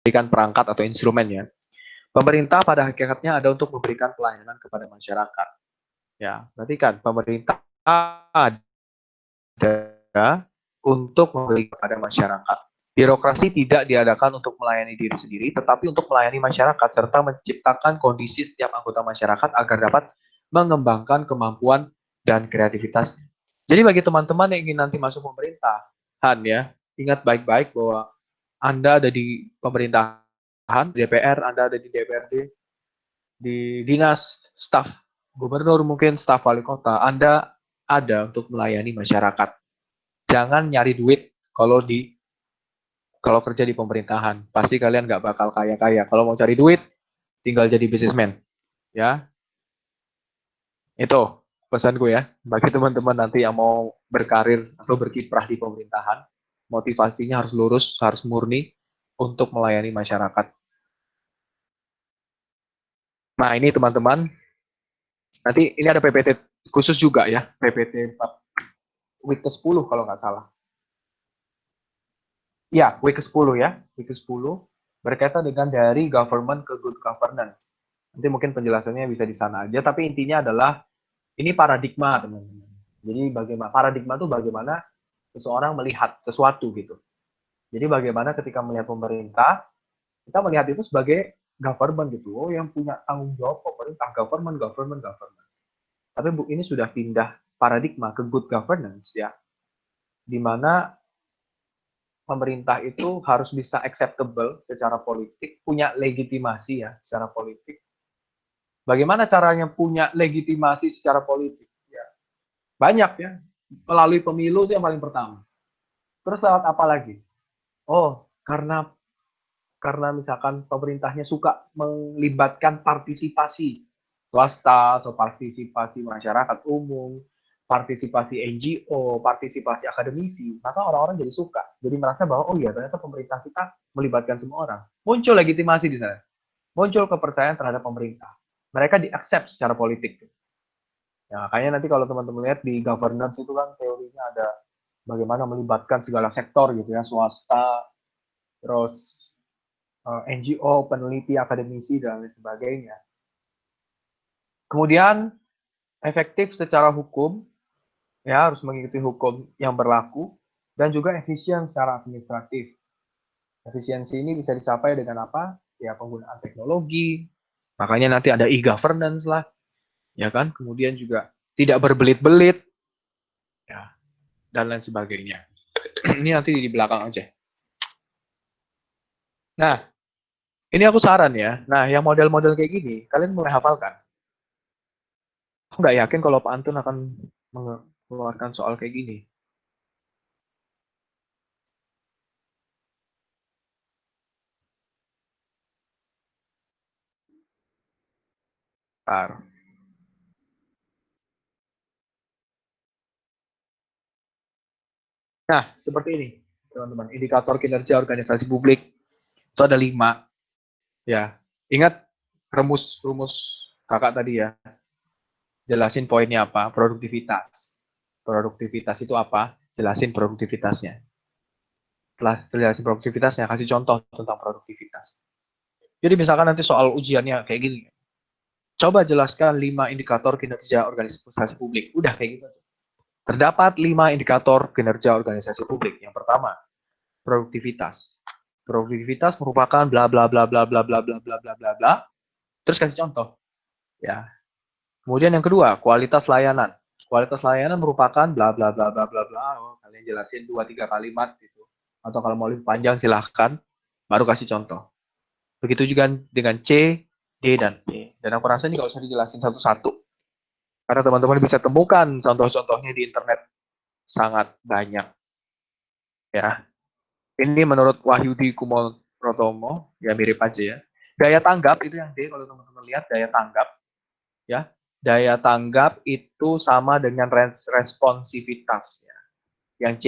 memberikan perangkat atau instrumen ya. Pemerintah pada hakikatnya ada untuk memberikan pelayanan kepada masyarakat. Ya, berarti kan pemerintah ada untuk memberikan kepada masyarakat. Birokrasi tidak diadakan untuk melayani diri sendiri, tetapi untuk melayani masyarakat serta menciptakan kondisi setiap anggota masyarakat agar dapat mengembangkan kemampuan dan kreativitas. Jadi bagi teman-teman yang ingin nanti masuk pemerintahan ya, ingat baik-baik bahwa Anda ada di pemerintahan, DPR, Anda ada di DPRD, di dinas, staf gubernur mungkin, staf wali kota, Anda ada untuk melayani masyarakat. Jangan nyari duit kalau kerja di pemerintahan. Pasti kalian nggak bakal kaya-kaya. Kalau mau cari duit, tinggal jadi bisnismen. Ya, itu pesanku ya. Bagi teman-teman nanti yang mau berkarir atau berkiprah di pemerintahan, motivasinya harus lurus, harus murni untuk melayani masyarakat. Nah, ini teman-teman, nanti ini ada PPT khusus juga ya, PPT week ke-10 kalau nggak salah. Ya, week ke-10 ya, week ke-10 berkaitan dengan dari government ke good governance. Nanti mungkin penjelasannya bisa di sana aja, tapi intinya adalah ini paradigma, teman-teman. Jadi bagaimana paradigma itu bagaimana seseorang melihat sesuatu gitu. Jadi bagaimana ketika melihat pemerintah, kita melihat itu sebagai government gitu. Oh, yang punya tanggung jawab pemerintah, government, government, government. Tapi ini sudah pindah paradigma ke good governance ya, di mana pemerintah itu harus bisa acceptable secara politik, punya legitimasi ya secara politik. Bagaimana caranya punya legitimasi secara politik? Ya, banyak ya, melalui pemilu itu yang paling pertama. Terus lewat apa lagi? Oh, karena misalkan pemerintahnya suka melibatkan partisipasi swasta atau partisipasi masyarakat umum, partisipasi NGO, partisipasi akademisi, maka orang-orang jadi suka. Jadi merasa bahwa oh iya ternyata pemerintah kita melibatkan semua orang. Muncul legitimasi di sana. Muncul kepercayaan terhadap pemerintah. Mereka di-accept secara politik. Ya, makanya nanti kalau teman-teman lihat di governance itu kan teorinya ada bagaimana melibatkan segala sektor gitu ya, swasta, terus NGO, peneliti, akademisi, dan lain sebagainya. Kemudian efektif secara hukum, ya harus mengikuti hukum yang berlaku, dan juga efisien secara administratif. Efisiensi ini bisa dicapai dengan apa? Ya penggunaan teknologi, makanya nanti ada e-governance lah, ya kan? Kemudian juga tidak berbelit-belit, ya, dan lain sebagainya. Ini nanti di belakang aja. Nah, ini aku saran ya. Nah, yang model-model kayak gini, kalian mulai hafalkan. Aku nggak yakin kalau Pak Antun akan mengeluarkan soal kayak gini. Bentar. Nah, seperti ini, teman-teman. Indikator kinerja organisasi publik itu ada 5. Ya, ingat rumus kakak tadi ya. Jelasin poinnya apa? Produktivitas. Produktivitas itu apa? Jelasin produktivitasnya. Setelah jelasin produktivitasnya, kasih contoh tentang produktivitas. Jadi misalkan nanti soal ujiannya kayak gini. Coba jelaskan 5 indikator kinerja organisasi publik. Udah kayak gitu. Terdapat 5 indikator kinerja organisasi publik. Yang pertama, produktivitas. Produktivitas merupakan bla bla bla bla bla bla bla bla bla bla bla. Terus kasih contoh, ya. Kemudian yang kedua, kualitas layanan. Kualitas layanan merupakan bla bla bla bla bla bla. Oh, kalian jelasin 2-3 kalimat gitu. Atau kalau mau lebih panjang silahkan, baru kasih contoh. Begitu juga dengan C, D, dan E. Dan aku rasa ini nggak usah dijelasin satu-satu. Karena teman-teman bisa temukan contoh-contohnya di internet sangat banyak. Ya, ini menurut Wahyudi Kumoprotomo, ya mirip aja ya. Daya tanggap itu yang D, kalau teman-teman lihat daya tanggap, ya. Daya tanggap itu sama dengan responsivitas, ya. Yang C,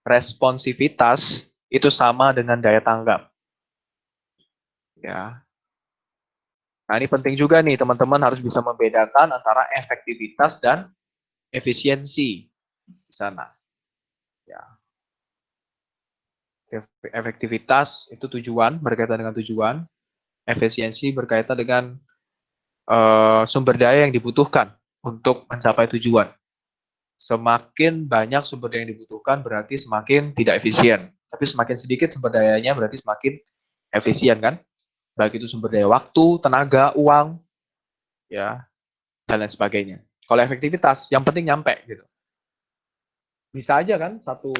responsivitas itu sama dengan daya tanggap, ya. Nah ini penting juga nih teman-teman harus bisa membedakan antara efektivitas dan efisiensi di sana, ya. Efektivitas itu tujuan, berkaitan dengan tujuan. Efisiensi berkaitan dengan sumber daya yang dibutuhkan untuk mencapai tujuan. Semakin banyak sumber daya yang dibutuhkan berarti semakin tidak efisien. Tapi semakin sedikit sumber dayanya berarti semakin efisien kan? Baik itu sumber daya waktu, tenaga, uang, ya, dan lain sebagainya. Kalau efektivitas, yang penting nyampe gitu. Bisa aja kan satu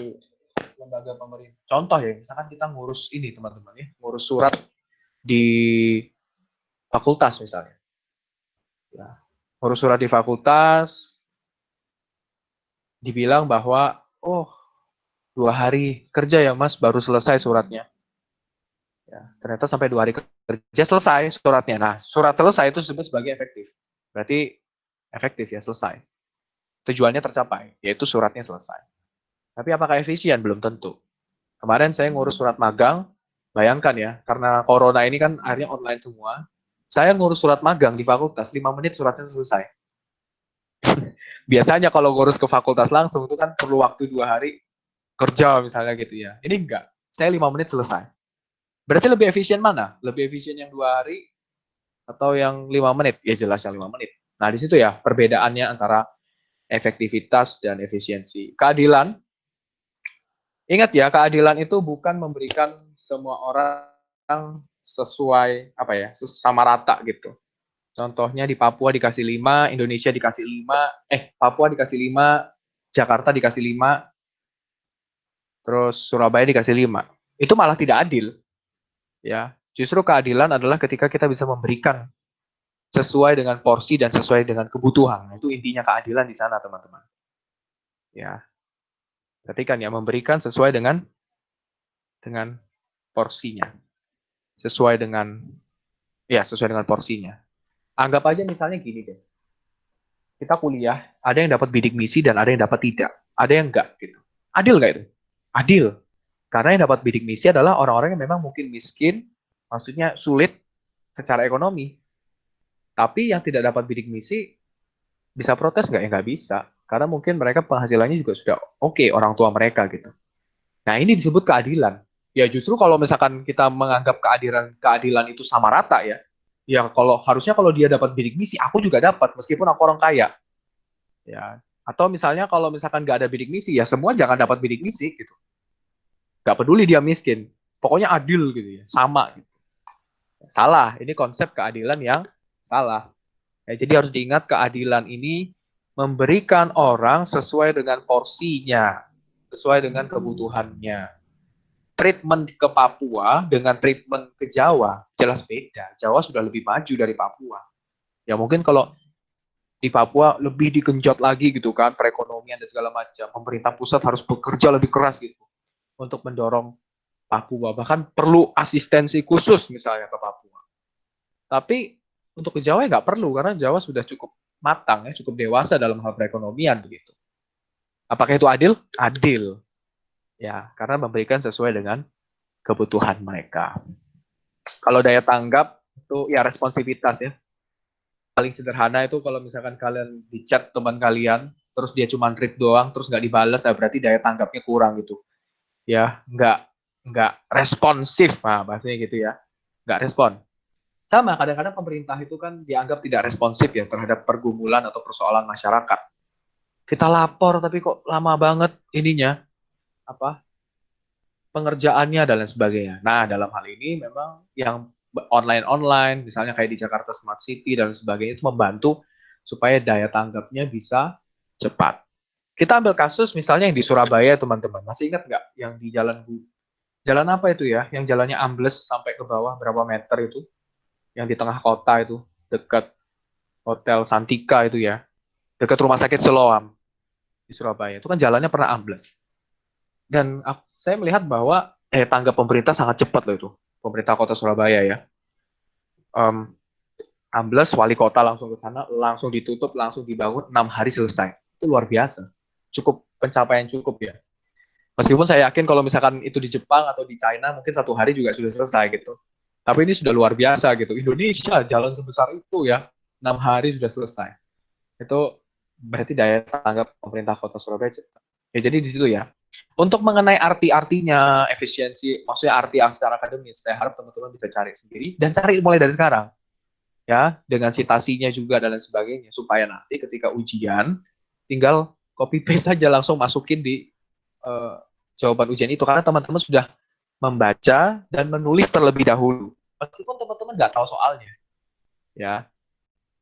lembaga pemerintah. Contoh ya, misalkan kita ngurus ini teman-teman ya, ngurus surat di fakultas misalnya. Ya. Ngurus surat di fakultas, dibilang bahwa, oh 2 hari kerja ya mas, baru selesai suratnya. Ya, ternyata sampai 2 hari kerja selesai suratnya. Nah, surat selesai itu disebut sebagai efektif. Berarti efektif ya, selesai. Tujuannya tercapai, yaitu suratnya selesai. Tapi apakah efisien? Belum tentu. Kemarin saya ngurus surat magang, bayangkan ya, karena corona ini kan akhirnya online semua. Saya ngurus surat magang di fakultas, 5 menit suratnya selesai. Biasanya kalau ngurus ke fakultas langsung itu kan perlu waktu 2 hari kerja misalnya gitu ya. Ini enggak, saya 5 menit selesai. Berarti lebih efisien mana? Lebih efisien yang 2 hari atau yang 5 menit? Ya jelas yang 5 menit. Nah di situ ya perbedaannya antara efektivitas dan efisiensi. Keadilan, ingat ya, keadilan itu bukan memberikan semua orang sesuai apa ya, sama rata gitu. Contohnya di Papua dikasih 5, Indonesia dikasih 5, Papua dikasih 5, Jakarta dikasih 5, terus Surabaya dikasih 5. Itu malah tidak adil. Ya, justru keadilan adalah ketika kita bisa memberikan sesuai dengan porsi dan sesuai dengan kebutuhan. Itu intinya keadilan di sana, teman-teman. Ya, perhatikan ya, memberikan sesuai dengan porsinya. Sesuai dengan porsinya. Anggap aja misalnya gini deh. Kita kuliah, ada yang dapat bidik misi dan ada yang dapat tidak. Ada yang enggak gitu. Adil nggak itu? Adil. Karena yang dapat bidik misi adalah orang-orang yang memang mungkin miskin, maksudnya sulit secara ekonomi. Tapi yang tidak dapat bidik misi bisa protes nggak? Ya nggak bisa. Karena mungkin mereka penghasilannya juga sudah oke, orang tua mereka gitu. Nah ini disebut keadilan. Ya justru kalau misalkan kita menganggap keadilan itu sama rata ya, ya kalau dia dapat bidik misi, aku juga dapat meskipun aku orang kaya. Ya. Atau misalnya kalau misalkan nggak ada bidik misi, ya semua jangan dapat bidik misi gitu. Nggak peduli dia miskin. Pokoknya adil gitu ya, sama gitu. Salah, ini konsep keadilan yang salah. Ya, jadi harus diingat keadilan ini memberikan orang sesuai dengan porsinya, sesuai dengan kebutuhannya. Treatment ke Papua dengan treatment ke Jawa jelas beda. Jawa sudah lebih maju dari Papua. Ya mungkin kalau di Papua lebih digenjot lagi gitu kan, perekonomian dan segala macam. Pemerintah pusat harus bekerja lebih keras gitu untuk mendorong Papua. Bahkan perlu asistensi khusus misalnya ke Papua. Tapi untuk ke Jawa ya nggak perlu karena Jawa sudah cukup matang ya, cukup dewasa dalam hal perekonomian begitu. Apakah itu adil? Adil. Ya, karena memberikan sesuai dengan kebutuhan mereka. Kalau daya tanggap itu ya responsivitas ya. Paling sederhana itu kalau misalkan kalian di chat teman kalian, terus dia cuma read doang, terus nggak dibalas, ya berarti daya tanggapnya kurang gitu. Ya, nggak responsif, nah bahasanya gitu ya. Nggak respon. Sama, kadang-kadang pemerintah itu kan dianggap tidak responsif ya terhadap pergumulan atau persoalan masyarakat. Kita lapor tapi kok lama banget ininya, apa pengerjaannya dan lain sebagainya. Nah, dalam hal ini memang yang online-online, misalnya kayak di Jakarta Smart City dan sebagainya, itu membantu supaya daya tanggapnya bisa cepat. Kita ambil kasus misalnya yang di Surabaya, teman-teman. Masih ingat nggak yang di jalan apa itu ya? Yang jalannya ambles sampai ke bawah berapa meter itu? Yang di tengah kota itu, dekat Hotel Santika itu ya, dekat Rumah Sakit Siloam di Surabaya. Itu kan jalannya pernah ambles. Dan saya melihat bahwa tanggap pemerintah sangat cepat loh itu. Pemerintah kota Surabaya ya. Um, ambles, wali kota langsung ke sana, langsung ditutup, langsung dibangun, 6 hari selesai. Itu luar biasa. Cukup pencapaian cukup ya. Meskipun saya yakin kalau misalkan itu di Jepang atau di China, mungkin 1 hari juga sudah selesai gitu. Tapi ini sudah luar biasa gitu. Indonesia jalan sebesar itu ya, 6 hari sudah selesai. Itu berarti daya tanggap pemerintah kota Surabaya cepat. Ya jadi di situ ya. Untuk mengenai arti-artinya, efisiensi, maksudnya arti yang secara akademis, saya harap teman-teman bisa cari sendiri dan cari mulai dari sekarang, ya, dengan citasinya juga dan lain sebagainya, supaya nanti ketika ujian, tinggal copy paste saja langsung masukin di eh, jawaban ujian itu, karena teman-teman sudah membaca dan menulis terlebih dahulu. Meskipun teman-teman nggak tahu soalnya, ya,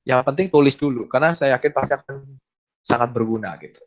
yang penting tulis dulu, karena saya yakin pasti akan sangat berguna gitu.